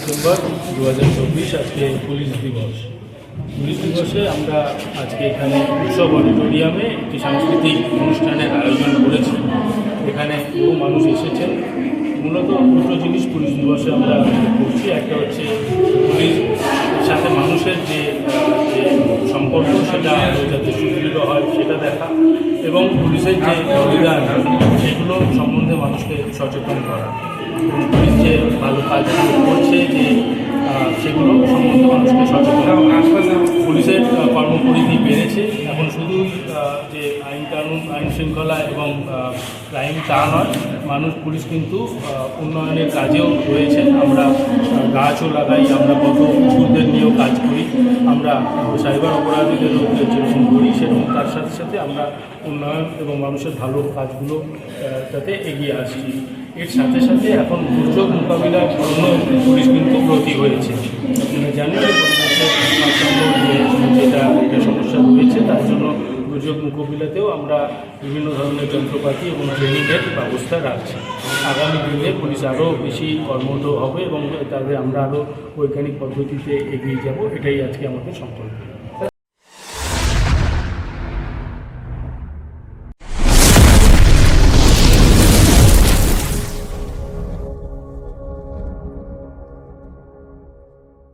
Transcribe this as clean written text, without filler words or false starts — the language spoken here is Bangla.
ডিসেম্বর 2024 আজকে পুলিশ দিবস। পুলিশ দিবসে আমরা আজকে এখানে উৎসব অডিটোরিয়ামে একটি সাংস্কৃতিক অনুষ্ঠানের আয়োজন করেছি। এখানে বহু মানুষ এসেছেন। মূলত দুটো জিনিস পুলিশ দিবসে আমরা করছি। একটা হচ্ছে পুলিশের সাথে মানুষের যে সম্পর্ক সেটা যাতে সুদৃঢ় হয় সেটা দেখা, এবং পুলিশের যে অভিযান সেগুলো সম্বন্ধে মানুষকে সচেতন করা, এবং পুলিশ যে ভালো কাজ করছে যে সেগুলো সম্বন্ধে মানুষকে সচেতন করা। পুলিশের কর্মপরিধি বেড়েছে। এখন শুধু যে আইন কানুন, আইন শৃঙ্খলা এবং ক্রাইম তা নয়, পুলিশ কিন্তু উন্নয়নের কাজেও রয়েছে। আমরা গাছও লাগাই, আমরা কত কুকুরদের নিয়েও কাজ করি, আমরা সাইবার অপরাধীদের যেরকম করি সেরকম তার সাথে সাথে আমরা উন্নয়ন এবং মানুষের ভালো কাজগুলো তাতে এগিয়ে আসছি। এর সাথে সাথে এখন দুর্যোগ মোকাবিলার জন্য পুলিশ কিন্তু ব্রতী হয়েছে। আপনারা জানেন যে পরিবেশের ভারসাম্য যেটা একটা সমস্যা রয়েছে, তার জন্য দুর্যোগ মোকাবিলাতেও আমরা বিভিন্ন ধরনের যন্ত্রপাতি এবং ট্রেনিংয়ের ব্যবস্থা রাখছি। আগামী দিনে পুলিশ আরও বেশি কর্মঠ হবে এবং তাদের আমরা আরও বৈজ্ঞানিক পদ্ধতিতে এগিয়ে যাব, এটাই আজকে আমাদের সংকল্প।